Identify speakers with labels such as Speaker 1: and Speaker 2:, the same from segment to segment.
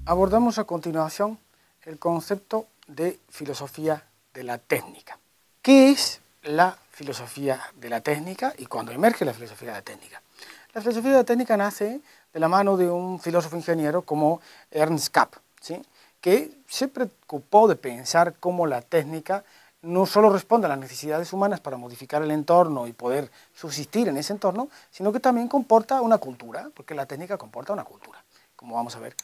Speaker 1: Abordamos a continuación el concepto de filosofía de la técnica. ¿Qué es la filosofía de la técnica y cuándo emerge la filosofía de la técnica? La filosofía de la técnica nace de la mano de un filósofo ingeniero como Ernst Kapp, ¿sí?, que se preocupó de pensar cómo la técnica no solo responde a las necesidades humanas para modificar el entorno y poder subsistir en ese entorno, sino que también comporta una cultura, porque la técnica comporta una cultura, como vamos a ver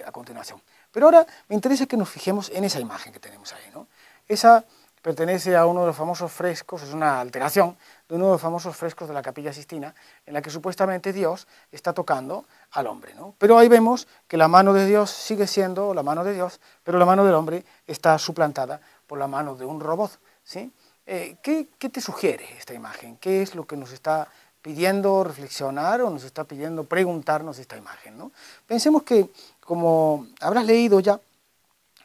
Speaker 1: a continuación. Pero ahora me interesa que nos fijemos en esa imagen que tenemos ahí, ¿no? Esa pertenece a uno de los famosos frescos, es una alteración de uno de los famosos frescos de la Capilla Sixtina, en la que supuestamente Dios está tocando al hombre, ¿no? Pero ahí vemos que la mano de Dios sigue siendo la mano de Dios, pero la mano del hombre está suplantada por la mano de un robot, ¿sí? ¿Qué te sugiere esta imagen? ¿Qué es lo que nos está pidiendo reflexionar o nos está pidiendo preguntarnos esta imagen, ¿no? Pensemos que, como habrás leído ya,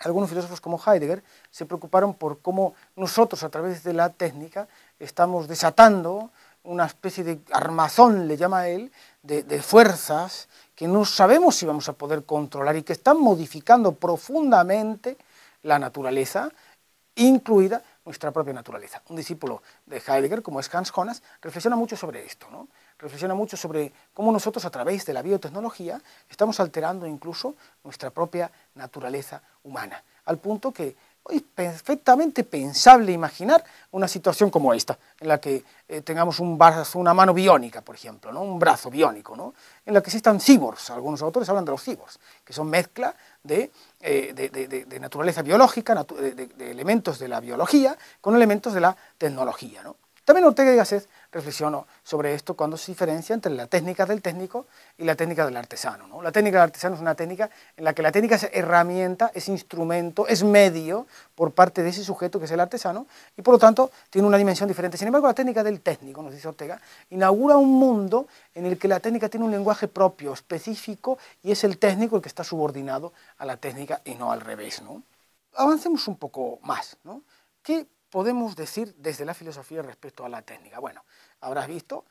Speaker 1: algunos filósofos como Heidegger se preocuparon por cómo nosotros a través de la técnica estamos desatando una especie de armazón, le llama él, de fuerzas que no sabemos si vamos a poder controlar y que están modificando profundamente la naturaleza, incluida nuestra propia naturaleza. Un discípulo de Heidegger, como es Hans Jonas, reflexiona mucho sobre esto, ¿no? Reflexiona mucho sobre cómo nosotros a través de la biotecnología estamos alterando incluso nuestra propia naturaleza humana, al punto que es perfectamente pensable imaginar una situación como esta, en la que tengamos un brazo, una mano biónica, por ejemplo, ¿no?, un brazo biónico, ¿no?, en la que existan cyborgs. Algunos autores hablan de los cyborgs, que son mezcla de naturaleza biológica, de elementos de la biología con elementos de la tecnología, ¿no? También Ortega y Gasset reflexionó sobre esto cuando se diferencia entre la técnica del técnico y la técnica del artesano, ¿no? La técnica del artesano es una técnica en la que la técnica es herramienta, es instrumento, es medio por parte de ese sujeto que es el artesano y por lo tanto tiene una dimensión diferente. Sin embargo, la técnica del técnico, nos dice Ortega, inaugura un mundo en el que la técnica tiene un lenguaje propio, específico, y es el técnico el que está subordinado a la técnica y no al revés, ¿no? Avancemos un poco más, ¿no? ¿Qué podemos decir desde la filosofía respecto a la técnica? Bueno, habrás visto,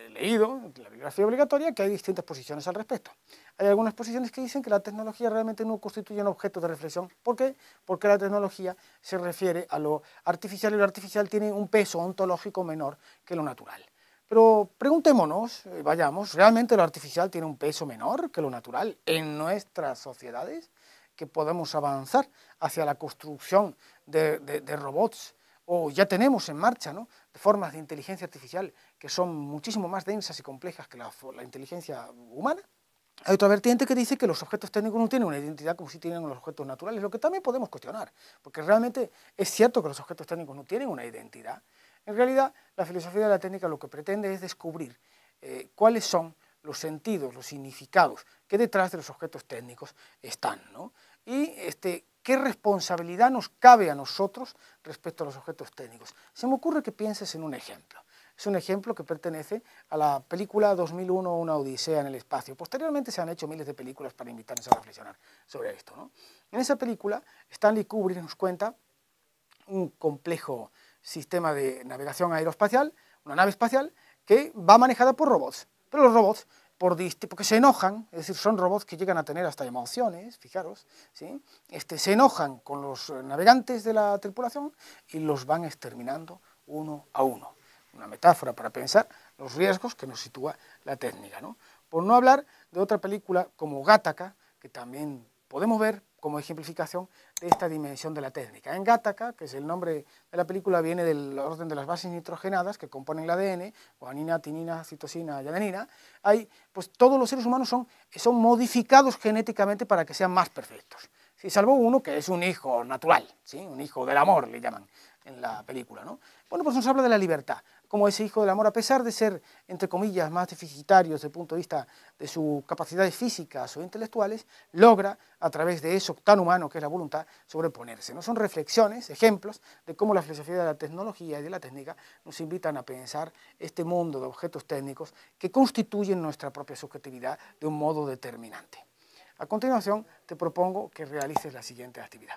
Speaker 1: leído en la bibliografía obligatoria, que hay distintas posiciones al respecto. Hay algunas posiciones que dicen que la tecnología realmente no constituye un objeto de reflexión. ¿Por qué? Porque la tecnología se refiere a lo artificial y lo artificial tiene un peso ontológico menor que lo natural. Pero preguntémonos, vayamos, ¿realmente lo artificial tiene un peso menor que lo natural en nuestras sociedades? Que podemos avanzar hacia la construcción de robots, o ya tenemos en marcha, ¿no?, de formas de inteligencia artificial que son muchísimo más densas y complejas que la inteligencia humana. Hay otra vertiente que dice que los objetos técnicos no tienen una identidad como si tienen los objetos naturales, lo que también podemos cuestionar, porque realmente es cierto que los objetos técnicos no tienen una identidad. En realidad, la filosofía de la técnica lo que pretende es descubrir cuáles son los sentidos, los significados que detrás de los objetos técnicos están, ¿no? Y qué responsabilidad nos cabe a nosotros respecto a los objetos técnicos. Se me ocurre que pienses en un ejemplo. Es un ejemplo que pertenece a la película 2001, Una odisea en el espacio. Posteriormente se han hecho miles de películas para invitarnos a reflexionar sobre esto, ¿no? En esa película, Stanley Kubrick nos cuenta un complejo sistema de navegación aeroespacial, una nave espacial que va manejada por robots. Pero los robots, porque se enojan, es decir, son robots que llegan a tener hasta emociones, fijaros, ¿sí?, se enojan con los navegantes de la tripulación y los van exterminando uno a uno. Una metáfora para pensar los riesgos que nos sitúa la técnica, ¿no? Por no hablar de otra película como Gattaca, que también podemos ver como ejemplificación de esta dimensión de la técnica. En Gattaca, que es el nombre de la película, viene del orden de las bases nitrogenadas que componen el ADN, guanina, tinina, citosina y adenina. Pues todos los seres humanos son modificados genéticamente para que sean más perfectos. Sí, salvo uno que es un hijo natural, ¿sí?, un hijo del amor, le llaman en la película, ¿no? Bueno, pues nos habla de la libertad, como ese hijo del amor, a pesar de ser, entre comillas, más deficitario desde el punto de vista de sus capacidades físicas o intelectuales, logra, a través de eso tan humano que es la voluntad, sobreponerse, ¿no? Son reflexiones, ejemplos de cómo la filosofía de la tecnología y de la técnica nos invitan a pensar este mundo de objetos técnicos que constituyen nuestra propia subjetividad de un modo determinante. A continuación, te propongo que realices la siguiente actividad.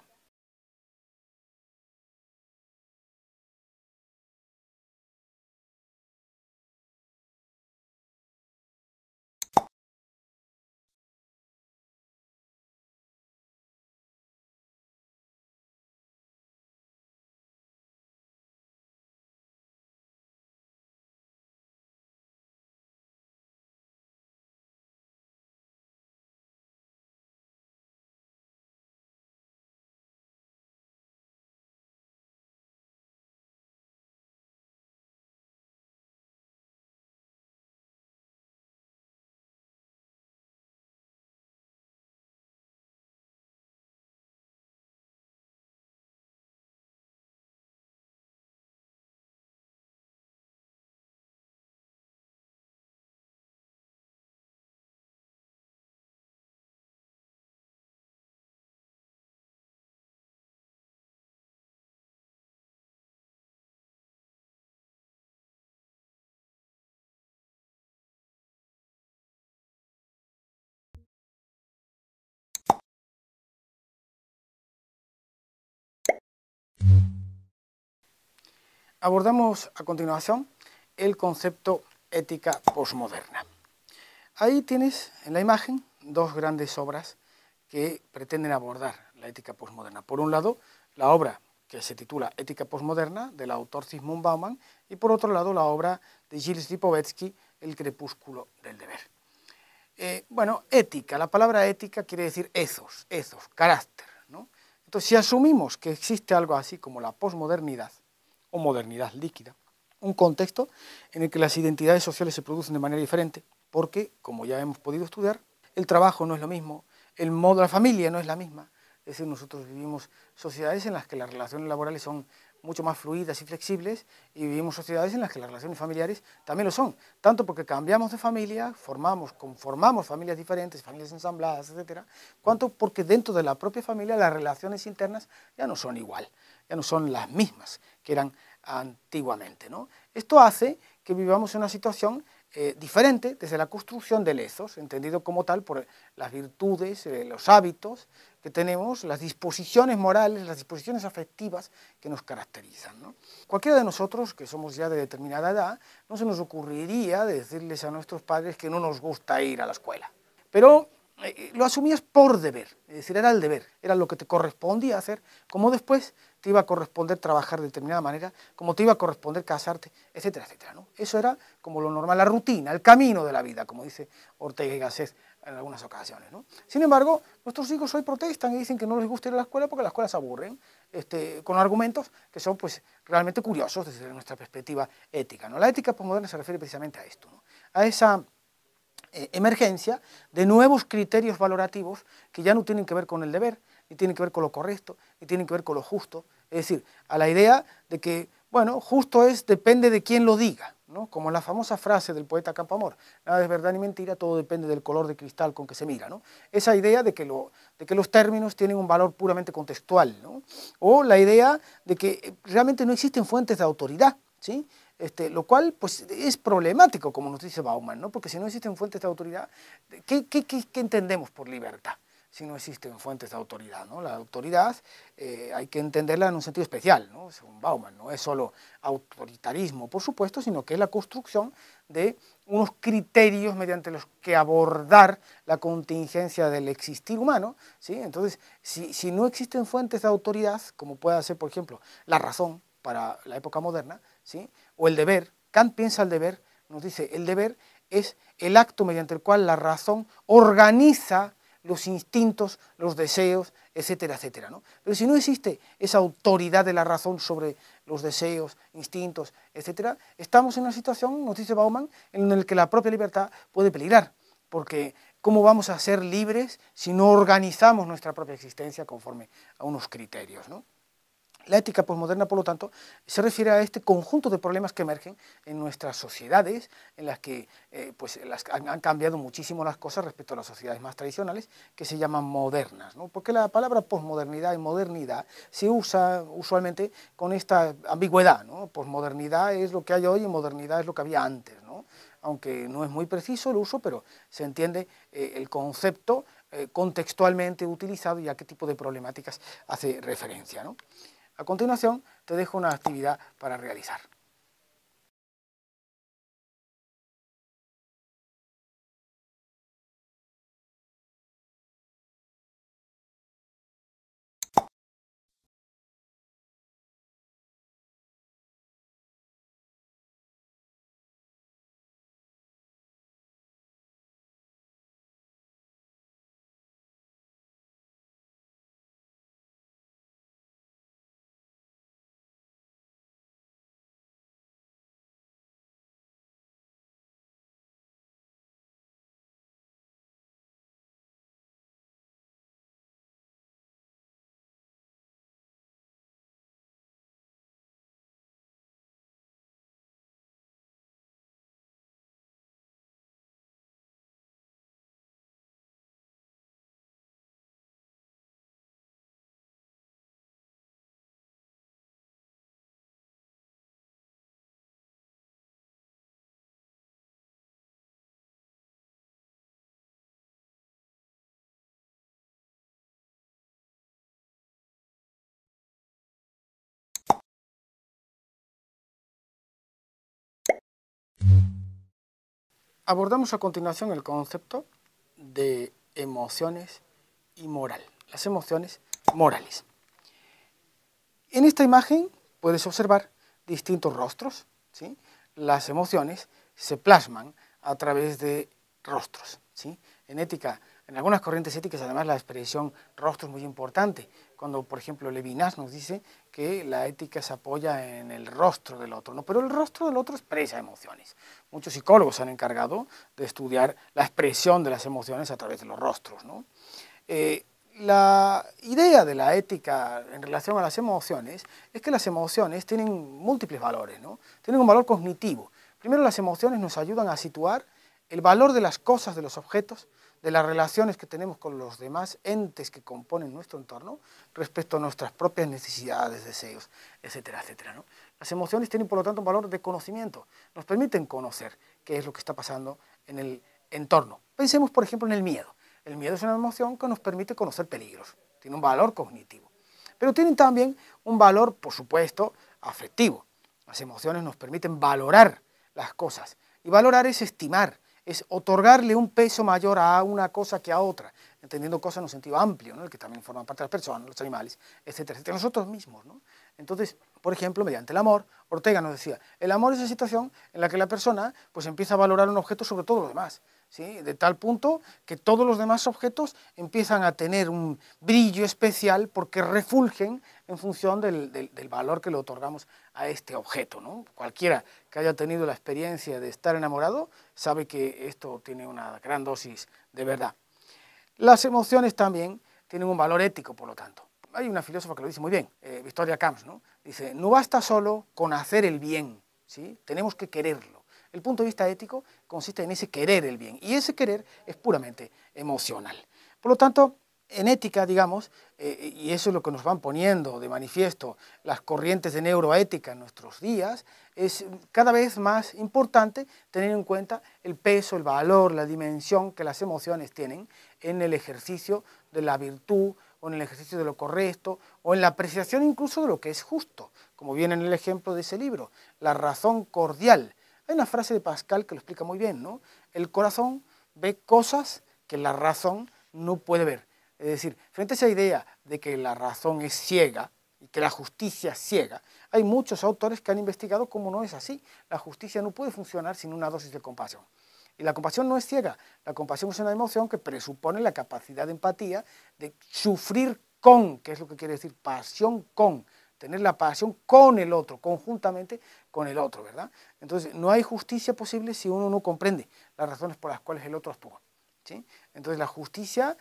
Speaker 1: abordamos a continuación el concepto ética posmoderna. Ahí tienes en la imagen dos grandes obras que pretenden abordar la ética posmoderna. Por un lado, la obra que se titula Ética posmoderna, del autor Zygmunt Bauman, y por otro lado, la obra de Gilles Lipovetsky, El crepúsculo del deber. Bueno, ética, la palabra ética quiere decir ethos, carácter, ¿no? Entonces, si asumimos que existe algo así como la posmodernidad, o modernidad líquida, un contexto en el que las identidades sociales se producen de manera diferente, porque, como ya hemos podido estudiar, el trabajo no es lo mismo, el modo de la familia no es la misma. Es decir, nosotros vivimos sociedades en las que las relaciones laborales son mucho más fluidas y flexibles, y vivimos sociedades en las que las relaciones familiares también lo son, tanto porque cambiamos de familia, conformamos familias diferentes, familias ensambladas, etcétera, cuanto porque dentro de la propia familia las relaciones internas ya no son igual, ya no son las mismas que eran antiguamente, ¿no? Esto hace que vivamos en una situación diferente desde la construcción del ethos, entendido como tal por las virtudes, los hábitos que tenemos, las disposiciones morales, las disposiciones afectivas que nos caracterizan, ¿no? Cualquiera de nosotros, que somos ya de determinada edad, no se nos ocurriría decirles a nuestros padres que no nos gusta ir a la escuela, pero lo asumías por deber, es decir, era el deber, era lo que te correspondía hacer, como después te iba a corresponder trabajar de determinada manera, como te iba a corresponder casarte, etcétera, etcétera, ¿no? Eso era como lo normal, la rutina, el camino de la vida, como dice Ortega y Gasset en algunas ocasiones, ¿no? Sin embargo, nuestros hijos hoy protestan y dicen que no les gusta ir a la escuela porque las escuelas aburren, con argumentos que son pues realmente curiosos desde nuestra perspectiva ética, ¿no? La ética posmoderna se refiere precisamente a esto, ¿no? A esa emergencia de nuevos criterios valorativos que ya no tienen que ver con el deber, ni tienen que ver con lo correcto, ni tienen que ver con lo justo, es decir, a la idea de que, bueno, justo depende de quién lo diga, ¿no? Como la famosa frase del poeta Campoamor, nada es verdad ni mentira, todo depende del color de cristal con que se mira, ¿no? Esa idea de que los términos tienen un valor puramente contextual, ¿no? O la idea de que realmente no existen fuentes de autoridad, ¿sí? Lo cual pues, es problemático, como nos dice Bauman, ¿no? Porque si no existen fuentes de autoridad, ¿qué entendemos por libertad? Si no existen fuentes de autoridad, ¿no? La autoridad hay que entenderla en un sentido especial, ¿no? Según Bauman, no es solo autoritarismo, por supuesto, sino que es la construcción de unos criterios mediante los que abordar la contingencia del existir humano, ¿sí? Entonces, si no existen fuentes de autoridad, como puede ser, por ejemplo, la razón para la época moderna, ¿sí? O el deber, Kant piensa el deber, nos dice, el deber es el acto mediante el cual la razón organiza los instintos, los deseos, etcétera, etcétera, ¿no? Pero si no existe esa autoridad de la razón sobre los deseos, instintos, etcétera, estamos en una situación, nos dice Bauman, en la que la propia libertad puede peligrar, porque ¿cómo vamos a ser libres si no organizamos nuestra propia existencia conforme a unos criterios, ¿no? La ética posmoderna, por lo tanto, se refiere a este conjunto de problemas que emergen en nuestras sociedades, en las que pues, han cambiado muchísimo las cosas respecto a las sociedades más tradicionales, que se llaman modernas, ¿no? Porque la palabra posmodernidad y modernidad se usa usualmente con esta ambigüedad, ¿no? Posmodernidad es lo que hay hoy y modernidad es lo que había antes, ¿no? Aunque no es muy preciso el uso, pero se entiende el concepto contextualmente utilizado y a qué tipo de problemáticas hace referencia, ¿no? A continuación, te dejo una actividad para realizar. Abordamos a continuación el concepto de emociones y moral, las emociones morales. En esta imagen puedes observar distintos rostros, ¿sí? Las emociones se plasman a través de rostros, ¿sí? En ética, en algunas corrientes éticas, además, la expresión rostro es muy importante. Cuando, por ejemplo, Levinas nos dice que la ética se apoya en el rostro del otro, ¿no? Pero el rostro del otro expresa emociones. Muchos psicólogos se han encargado de estudiar la expresión de las emociones a través de los rostros, ¿no? La idea de la ética en relación a las emociones es que las emociones tienen múltiples valores, ¿no? Tienen un valor cognitivo. Primero, las emociones nos ayudan a situar el valor de las cosas, de los objetos, de las relaciones que tenemos con los demás entes que componen nuestro entorno respecto a nuestras propias necesidades, deseos, etcétera, etcétera, ¿no? Las emociones tienen, por lo tanto, un valor de conocimiento. Nos permiten conocer qué es lo que está pasando en el entorno. Pensemos, por ejemplo, en el miedo. El miedo es una emoción que nos permite conocer peligros, tiene un valor cognitivo. Pero tienen también un valor, por supuesto, afectivo. Las emociones nos permiten valorar las cosas. Y valorar es estimar, es otorgarle un peso mayor a una cosa que a otra, entendiendo cosas en un sentido amplio, ¿no? El que también forman parte de las personas, los animales, etcétera, etcétera, nosotros mismos, ¿no? Entonces, por ejemplo, mediante el amor, Ortega nos decía, el amor es esa situación en la que la persona pues empieza a valorar un objeto sobre todo lo demás, ¿sí? De tal punto que todos los demás objetos empiezan a tener un brillo especial porque refulgen en función del valor que le otorgamos a este objeto, ¿no? Cualquiera que haya tenido la experiencia de estar enamorado sabe que esto tiene una gran dosis de verdad. Las emociones también tienen un valor ético, por lo tanto. Hay una filósofa que lo dice muy bien, Victoria Camps, ¿no? Dice, no basta solo con hacer el bien, ¿sí? Tenemos que quererlo. El punto de vista ético consiste en ese querer el bien, y ese querer es puramente emocional. Por lo tanto, en ética, digamos, y eso es lo que nos van poniendo de manifiesto las corrientes de neuroética en nuestros días, es cada vez más importante tener en cuenta el peso, el valor, la dimensión que las emociones tienen en el ejercicio de la virtud, o en el ejercicio de lo correcto, o en la apreciación incluso de lo que es justo, como viene en el ejemplo de ese libro, la razón cordial. Hay una frase de Pascal que lo explica muy bien, ¿no? El corazón ve cosas que la razón no puede ver. Es decir, frente a esa idea de que la razón es ciega y que la justicia es ciega, hay muchos autores que han investigado cómo no es así. La justicia no puede funcionar sin una dosis de compasión. Y la compasión no es ciega, la compasión es una emoción que presupone la capacidad de empatía, de sufrir con, que es lo que quiere decir pasión con, tener la pasión con el otro, conjuntamente con el otro, ¿verdad? Entonces, no hay justicia posible si uno no comprende las razones por las cuales el otro actúa, ¿sí? Entonces, la justicia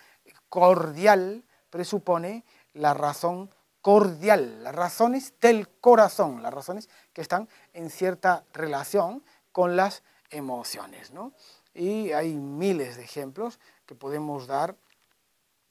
Speaker 1: cordial presupone la razón cordial, las razones del corazón, las razones que están en cierta relación con las emociones, ¿no? Y hay miles de ejemplos que podemos dar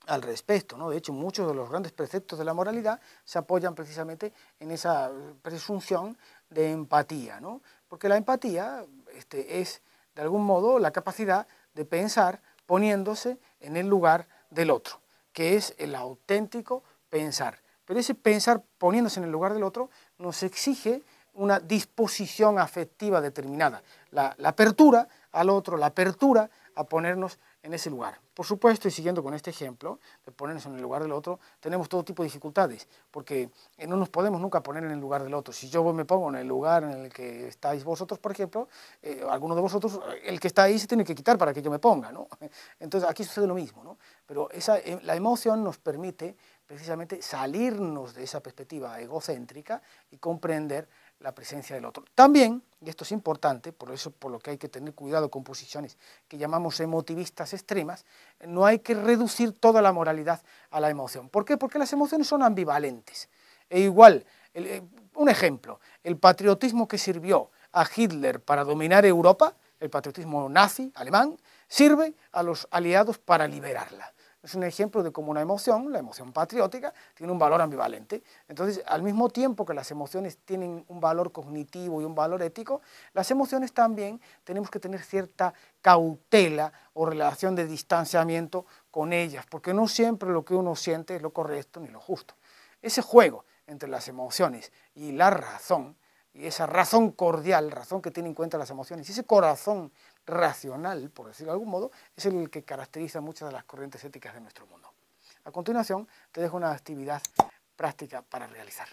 Speaker 1: al respecto, ¿no? De hecho, muchos de los grandes preceptos de la moralidad se apoyan precisamente en esa presunción de empatía, ¿no? Porque la empatía es, de algún modo, la capacidad de pensar poniéndose en el lugar del otro, que es el auténtico pensar. Pero ese pensar poniéndose en el lugar del otro nos exige una disposición afectiva determinada, la apertura al otro, la apertura a ponernos en ese lugar. Por supuesto, y siguiendo con este ejemplo, de ponernos en el lugar del otro, tenemos todo tipo de dificultades, porque no nos podemos nunca poner en el lugar del otro. Si yo me pongo en el lugar en el que estáis vosotros, por ejemplo, alguno de vosotros, el que está ahí se tiene que quitar para que yo me ponga, ¿no? Entonces aquí sucede lo mismo, ¿no? Pero la emoción nos permite precisamente salirnos de esa perspectiva egocéntrica y comprender la presencia del otro. También, y esto es importante, por eso por lo que hay que tener cuidado con posiciones que llamamos emotivistas extremas, no hay que reducir toda la moralidad a la emoción. ¿Por qué? Porque las emociones son ambivalentes. E igual, un ejemplo, el patriotismo que sirvió a Hitler para dominar Europa, el patriotismo nazi, alemán, sirve a los aliados para liberarla. Es un ejemplo de cómo una emoción, la emoción patriótica, tiene un valor ambivalente. Entonces, al mismo tiempo que las emociones tienen un valor cognitivo y un valor ético, las emociones también tenemos que tener cierta cautela o relación de distanciamiento con ellas, porque no siempre lo que uno siente es lo correcto ni lo justo. Ese juego entre las emociones y la razón y esa razón cordial, razón que tiene en cuenta las emociones, y ese corazón racional, por decirlo de algún modo, es el que caracteriza muchas de las corrientes éticas de nuestro mundo. A continuación, te dejo una actividad práctica para realizar.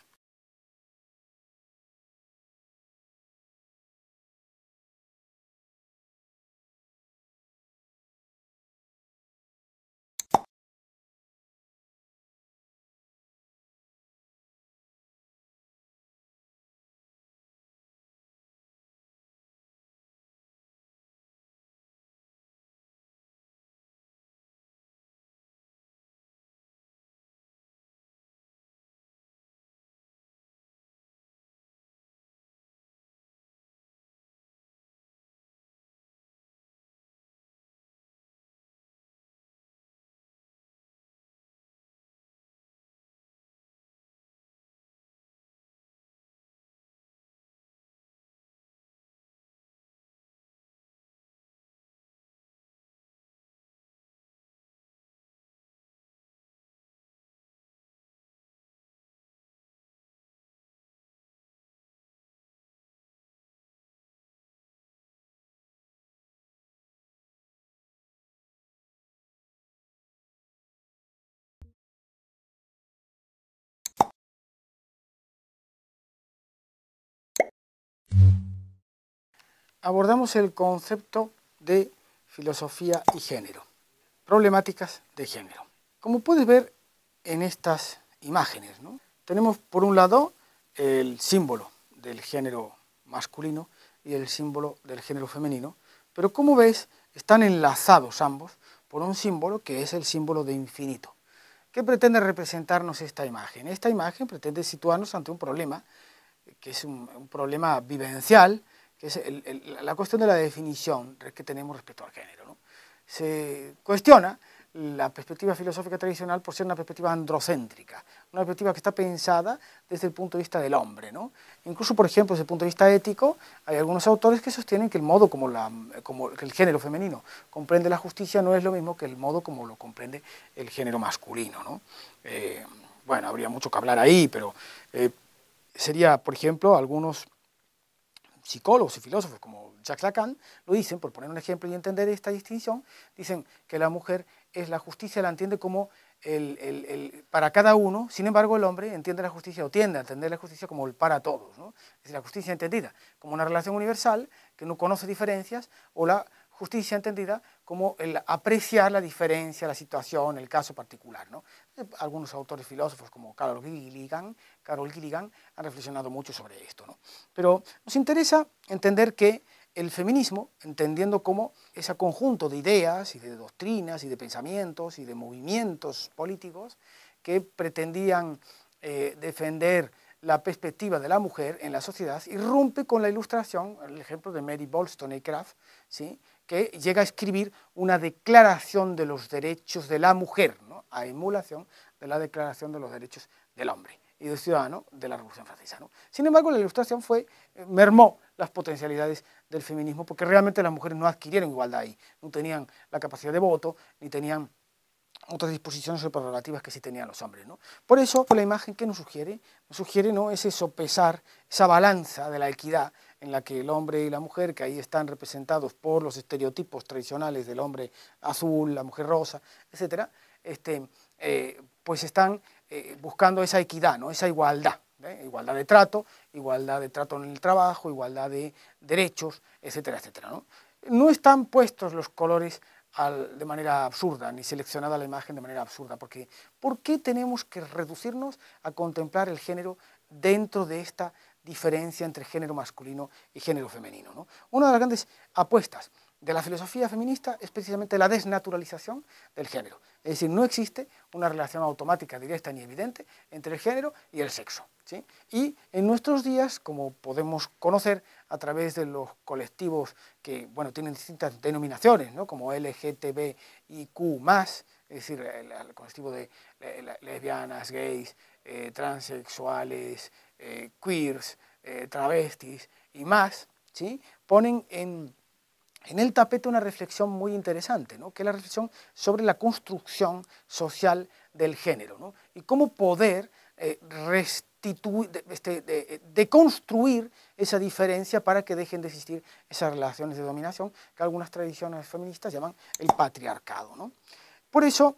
Speaker 1: Abordamos el concepto de filosofía y género, problemáticas de género. Como puedes ver en estas imágenes, ¿no? Tenemos por un lado el símbolo del género masculino y el símbolo del género femenino, pero como ves están enlazados ambos por un símbolo que es el símbolo de infinito. ¿Qué pretende representarnos esta imagen? Esta imagen pretende situarnos ante un problema, que es un problema vivencial, que es la cuestión de la definición que tenemos respecto al género, ¿no? Se cuestiona la perspectiva filosófica tradicional por ser una perspectiva androcéntrica, una perspectiva que está pensada desde el punto de vista del hombre, ¿no? Incluso, por ejemplo, desde el punto de vista ético, hay algunos autores que sostienen que el modo como el género femenino comprende la justicia no es lo mismo que el modo como lo comprende el género masculino, ¿no? Bueno, habría mucho que hablar ahí, pero sería, por ejemplo, algunos psicólogos y filósofos como Jacques Lacan lo dicen, por poner un ejemplo y entender esta distinción, dicen que la mujer es la justicia, la entiende como para cada uno, sin embargo el hombre entiende la justicia o tiende a entender la justicia como el para todos, ¿no? Es decir, la justicia entendida como una relación universal que no conoce diferencias, o la justicia entendida como el apreciar la diferencia, la situación, el caso particular, ¿no? Algunos autores filósofos como Carol Gilligan han reflexionado mucho sobre esto, ¿no? Pero nos interesa entender que el feminismo, entendiendo como ese conjunto de ideas y de doctrinas y de pensamientos y de movimientos políticos que pretendían defender la perspectiva de la mujer en la sociedad, irrumpe con la Ilustración, el ejemplo de Mary Wollstonecraft, ¿sí?, que llega a escribir una declaración de los derechos de la mujer, ¿no?, a emulación de la Declaración de los Derechos del Hombre y del Ciudadano de la Revolución Francesa, ¿no? Sin embargo, la Ilustración mermó las potencialidades del feminismo, porque realmente las mujeres no adquirieron igualdad ahí, no tenían la capacidad de voto, ni tenían otras disposiciones o prerrogativas que sí tenían los hombres, ¿no? Por eso, la imagen que nos sugiere, ¿no?, ese sopesar, esa balanza de la equidad en la que el hombre y la mujer, que ahí están representados por los estereotipos tradicionales del hombre azul, la mujer rosa, etcétera, pues están buscando esa equidad, ¿no?, esa igualdad, igualdad de trato en el trabajo, igualdad de derechos, etcétera, etcétera, ¿no? No están puestos los colores de manera absurda, ni seleccionada la imagen de manera absurda, porque ¿por qué tenemos que reducirnos a contemplar el género dentro de esta diferencia entre género masculino y género femenino, ¿no? Una de las grandes apuestas de la filosofía feminista es precisamente la desnaturalización del género, es decir, no existe una relación automática, directa ni evidente entre el género y el sexo, ¿sí? Y en nuestros días, como podemos conocer a través de los colectivos que, bueno, tienen distintas denominaciones, ¿no?, como LGTBIQ+, es decir, el colectivo de lesbianas, gays, transexuales, queers, travestis y más, ¿sí?, ponen en el tapete una reflexión muy interesante, ¿no?, que es la reflexión sobre la construcción social del género, ¿no?, y cómo poder deconstruir esa diferencia para que dejen de existir esas relaciones de dominación que algunas tradiciones feministas llaman el patriarcado, ¿no? Por eso,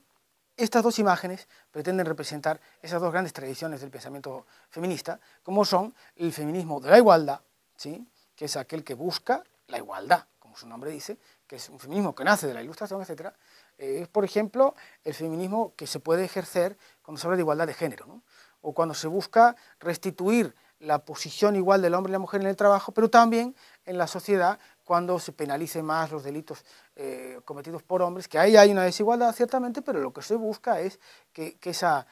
Speaker 1: estas dos imágenes pretenden representar esas dos grandes tradiciones del pensamiento feminista, como son el feminismo de la igualdad, ¿sí?, que es aquel que busca la igualdad, como su nombre dice, que es un feminismo que nace de la Ilustración, etc. Es, por ejemplo, el feminismo que se puede ejercer cuando se habla de igualdad de género, ¿no?, o cuando se busca restituir la posición igual del hombre y la mujer en el trabajo, pero también en la sociedad cuando se penalicen más los delitos cometidos por hombres, que ahí hay una desigualdad ciertamente, pero lo que se busca es que esa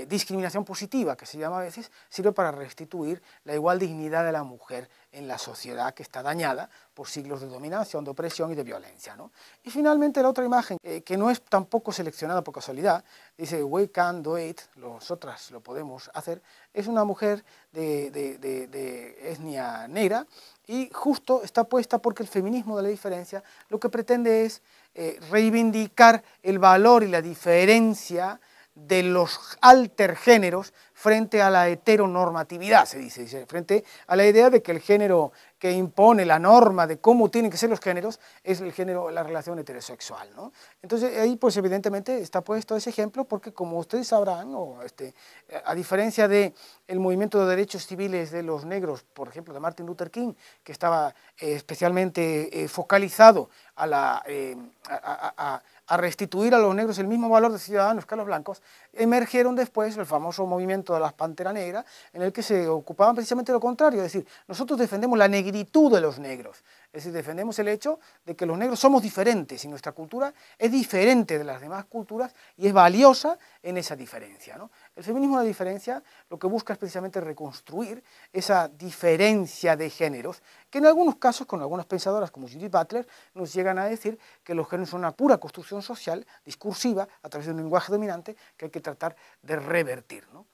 Speaker 1: discriminación positiva, que se llama a veces, sirve para restituir la igual dignidad de la mujer en la sociedad que está dañada por siglos de dominación, de opresión y de violencia, ¿no? Y finalmente la otra imagen, que no es tampoco seleccionada por casualidad, dice "we can do it", nosotras lo podemos hacer, es una mujer de etnia negra, y justo está puesta porque el feminismo de la diferencia lo que pretende es reivindicar el valor y la diferencia de los altergéneros frente a la heteronormatividad, se dice, frente a la idea de que el género que impone la norma de cómo tienen que ser los géneros es el género, la relación heterosexual, ¿no? Entonces ahí pues evidentemente está puesto ese ejemplo porque, como ustedes sabrán, a diferencia del movimiento de derechos civiles de los negros, por ejemplo de Martin Luther King, que estaba especialmente focalizado a restituir a los negros el mismo valor de ciudadanos que a los blancos, emergieron después el famoso movimiento de las Panteras Negras, en el que se ocupaban precisamente lo contrario, es decir, nosotros defendemos la negritud de los negros, es decir, defendemos el hecho de que los negros somos diferentes y nuestra cultura es diferente de las demás culturas y es valiosa en esa diferencia, ¿no? El feminismo de la diferencia lo que busca es precisamente reconstruir esa diferencia de géneros, que en algunos casos, con algunas pensadoras como Judith Butler, nos llegan a decir que los géneros son una pura construcción social, discursiva, a través de un lenguaje dominante que hay que tratar de revertir, ¿no?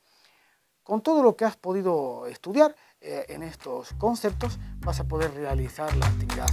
Speaker 1: Con todo lo que has podido estudiar en estos conceptos, vas a poder realizar la actividad